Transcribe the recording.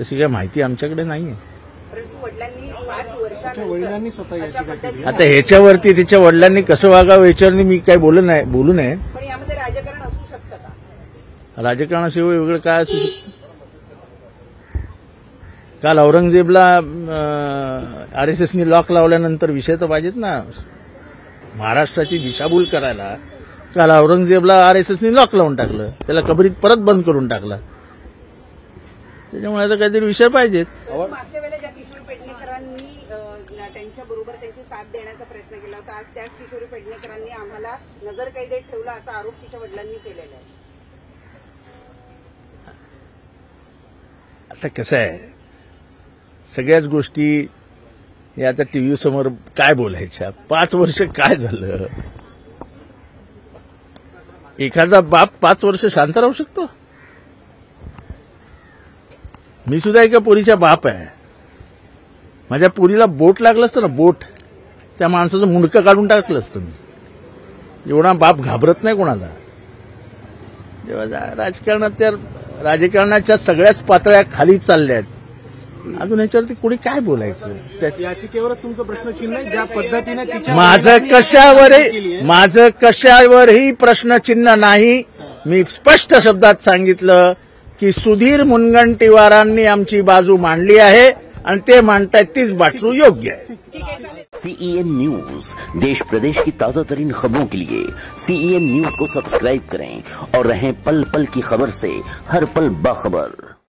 तशी काय माहिती आमच्याकडे नाहीये. वडिलांनी स्वतः याचिका केली. आता ह्याच्यावरती तिच्या वडिलांनी कसं वागावं याच्यावर मी काय बोलू नये. पण यामध्ये राजकारण असू शकतं का? राजकारणाशिवाय वेगळं काय असू शकतं. काल औरंगजेबला आरएसएसनी लॉक लावल्यानंतर विषय तर पाहिजेत ना. महाराष्ट्राची दिशाभूल करायला काल औरंगजेबला आरएसएसनी लॉक लावून टाकलं, त्याला कबरीत परत बंद करून टाकलं. त्याच्यामुळे आता काहीतरी विषय पाहिजेत. मागच्या वेळेला ज्या किशोरी पेडणेकरांनी त्यांच्याबरोबर त्यांची साथ देण्याचा प्रयत्न केला होता, आज त्याच किशोरी पेडणेकरांनी आम्हाला नजरकैदेत ठेवला असा आरोप तिच्या वडिलांनी केलेला आहे. आता कसं आहे, सगळ्याच गोष्टी या आता टीव्ही समोर काय बोलायच्या. 5 वर्ष काय झालं. एखादा बाप 5 वर्ष शांत राहू शकतो. मी सुद्धा एका पोरीच्या बाप आहे. माझ्या पोरीला बोट लागलं असतं ना, बोट, त्या माणसाचं मुंडकं काढून टाकलं असतं मी. एवढा बाप घाबरत नाही कोणाला. जेव्हा राजकारणात त्या राजकारणाच्या सगळ्याच पातळ्या खाली चालल्या आहेत. अजून याच्यावरती कोणी काय बोलायचं. याचिकेवर तुमचं प्रश्नचिन्ह आहे. ज्या पद्धतीने तिच्या माझं कशावरही प्रश्नचिन्ह नाही. मी स्पष्ट शब्दात सांगितलं की सुधीर मुनगंटीवारांनी आमची बाजू मांडली आहे आणि ते मांडतायत तीच बाजू योग्य आहे. CEN न्यूज, देश प्रदेश की ताजा तरीन खबरों के लिए CEN न्यूज को सब्सक्राइब करें और रहें पल पल की खबर से हर पल बाखबर.